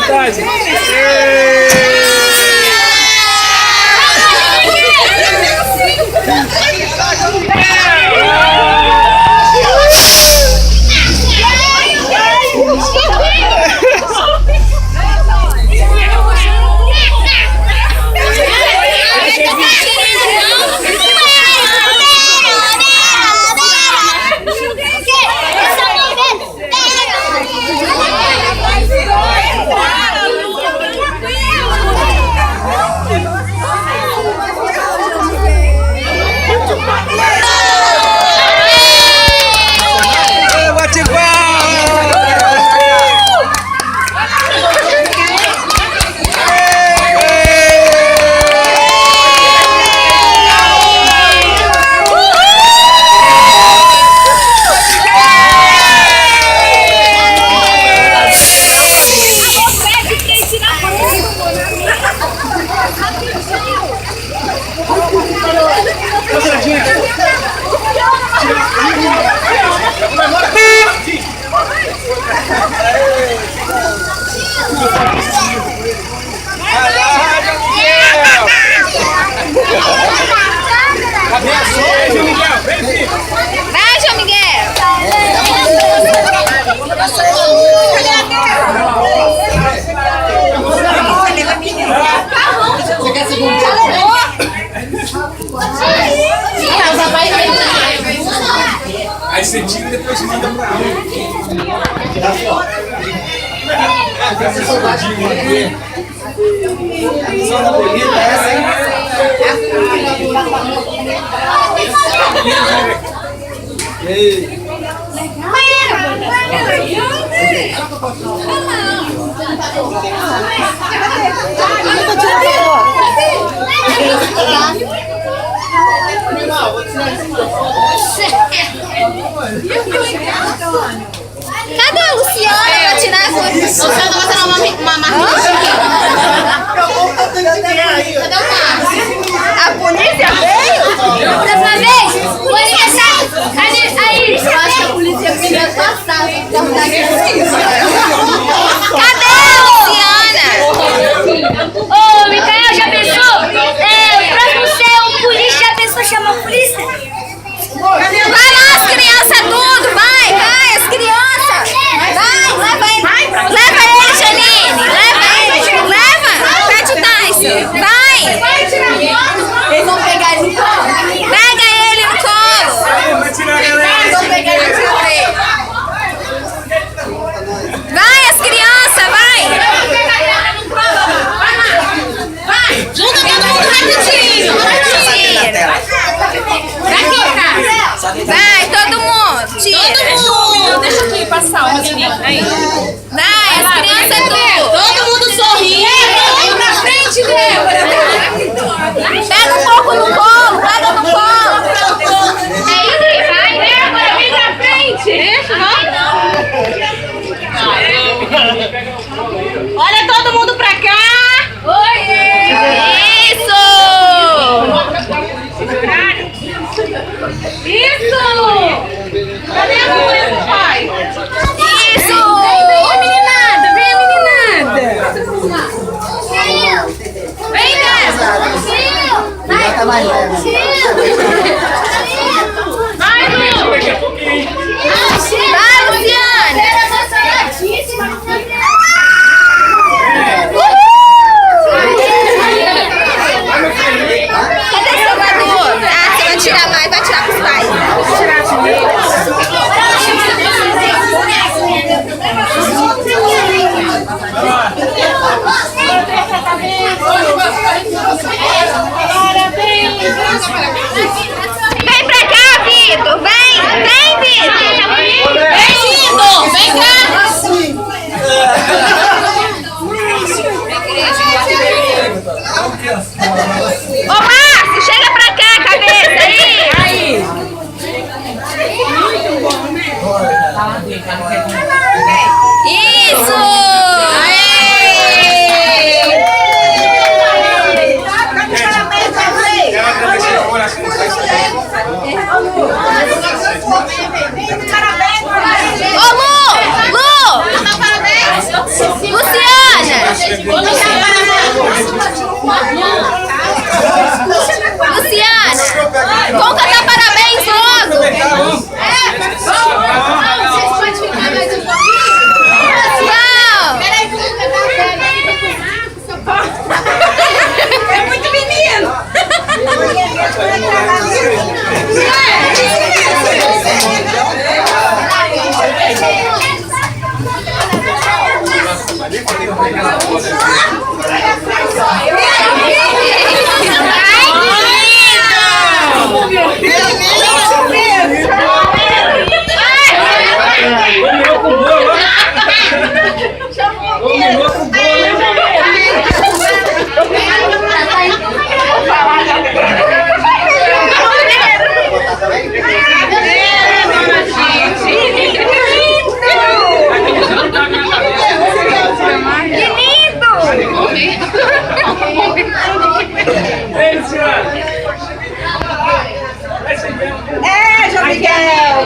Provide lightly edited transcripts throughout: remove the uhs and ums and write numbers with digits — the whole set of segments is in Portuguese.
vantagem. Vai, João Miguel! Você quer segundo? Aí você tira e depois manda pra ela. Só na bonita essa, hein? Cadê a Luciana pra tirar as coisas? Luciana vai tirar uma marca. Cadê o Márcio? A polícia veio? Dessa vez? Polícia! Cadê? Aí! Eu acho que a polícia veio passar. Cadê a Luciana? Ô, Micael, já pensou? O próximo ser um polícia, já pensou chamar a polícia? Vai lá, as crianças tudo! Vai, as crianças! Vai, leva ele, Janine! Leva! Pede o Tyson! Vai! Eles vão pegar ele no colo. Pega ele no colo! Vai tirar a galera. Eles vão pegar ele no colo. Vai, as crianças, vai! Junta todo mundo rapidinho. Vai, todo mundo! Tira! Todo mundo. Deixa aqui passar uma menina. Aí. Vai, as crianças tudo! Todo mundo sorri. Vem pra frente, Débora. Pega um pouco no colo, pega no colo! Aí, vai, Débora. Vem pra frente. Deixa, olha todo mundo pra cá. Isso! Isso. Cadê a mãe do pai? Isso! Vem, meninada. Vem, Débora. Vai, Lu. Daqui a pouquinho. Vai, Luciana! Cadê Salvador? Ah, você vai tirar mais, vai tirar pros pais. Vou tirar Vem pra cá, Vitor! Vem, Vitor! Vem, Vitor. Vem cá. Ô, Márcio, chega pra cá, cabeça! Aí! Isso! Ela agradeceu o coração. Ô, Lu! É, João Miguel!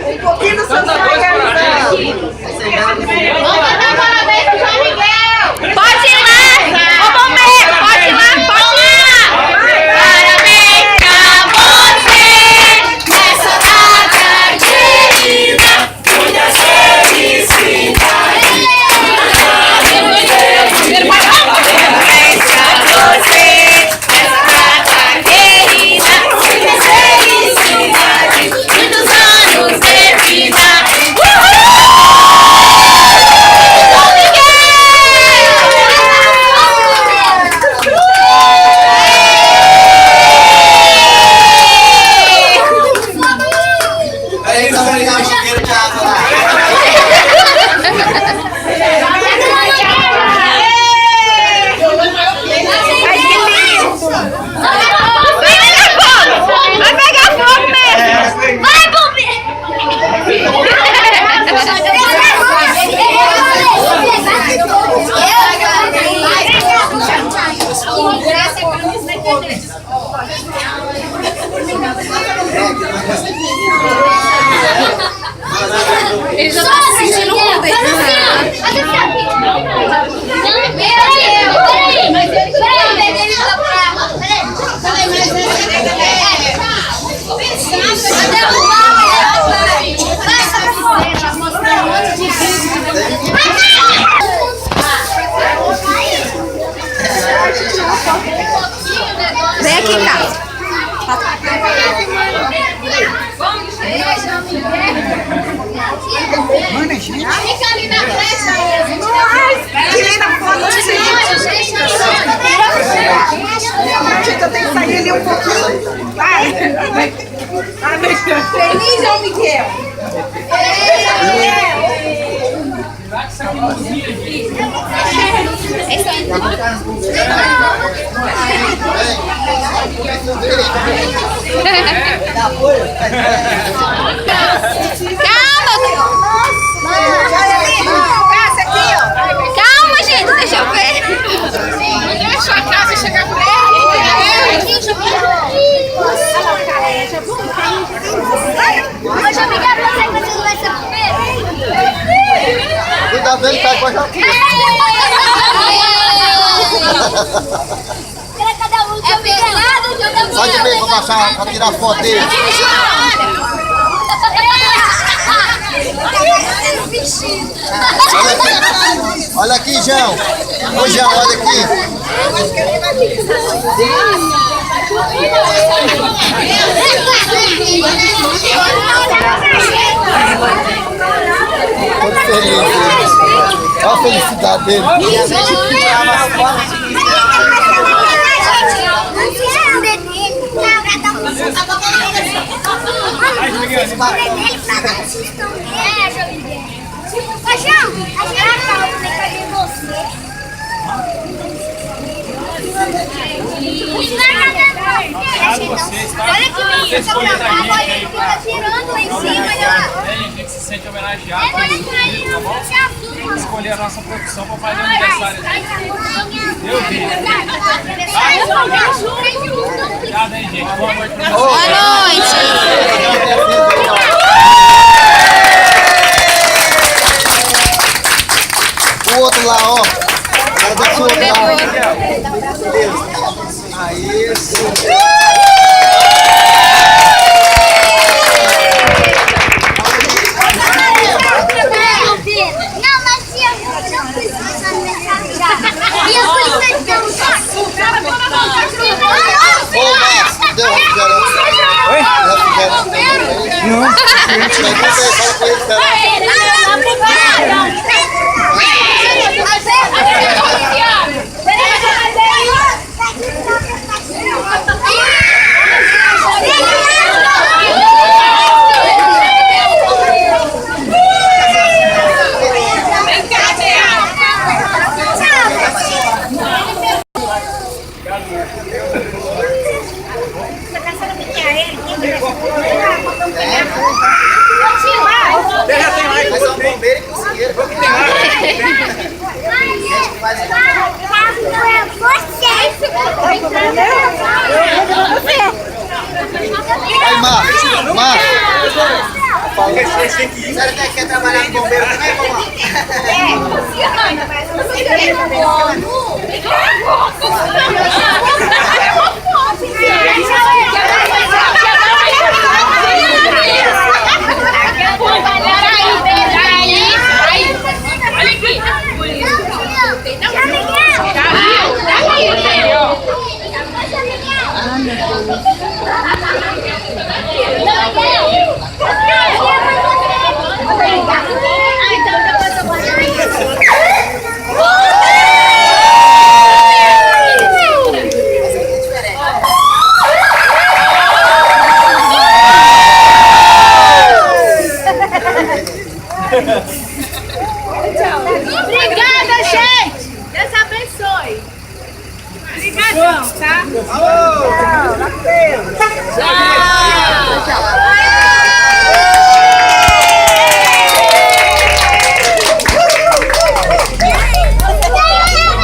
Um pouquinho do seu sonho realizado. Vamos dar parabéns pro João Miguel! Pode ir lá! Ô, bombeiro, pode ir lá, pode ir lá! Parabéns pra você nessa data querida, muitas felicidades. Parabéns pra você nessa data querida, muitas felicidades, muitos anos de vida. Vai pegar fogo mesmo! Vai, ele já tá se sentindo um bem. Vem aqui em casa. Fica ali na frente. Que linda foto, gente. Eu tenho que sair ali um pouquinho. Vai. Feliz, João Miguel. Calma, gente, deixa eu ver. Deixa a casa chegar pra ele. Hoje eu me quero você que você vai ser primeiro. Cuidado dele, tá com a Sai de meio pra baixar, pra tirar foto dele. Olha aqui, João. Ô, João, olha aqui. Todo feliz. Olha a felicidade dele. Olha que lindo, essa tá tirando lá em cima, a gente se sente homenageado, tá bom? Escolher a nossa profissão para fazer aniversário. Eu vi. Obrigado aí, gente. Boa noite pra vocês. Boa noite. O outro lá, ó. Cara, deixa o outro lá. Aí, Não, mas eu não fiz isso aniversário já. E eu fui festão. ô, Márcio, deu refrigerante. Oi? Não. Fala com ele, Aí, Mar. Vocês têm que ir. Você quer trabalhar no bombeiro também, vamos Obrigada, gente! Deus abençoe! Obrigadão, tá?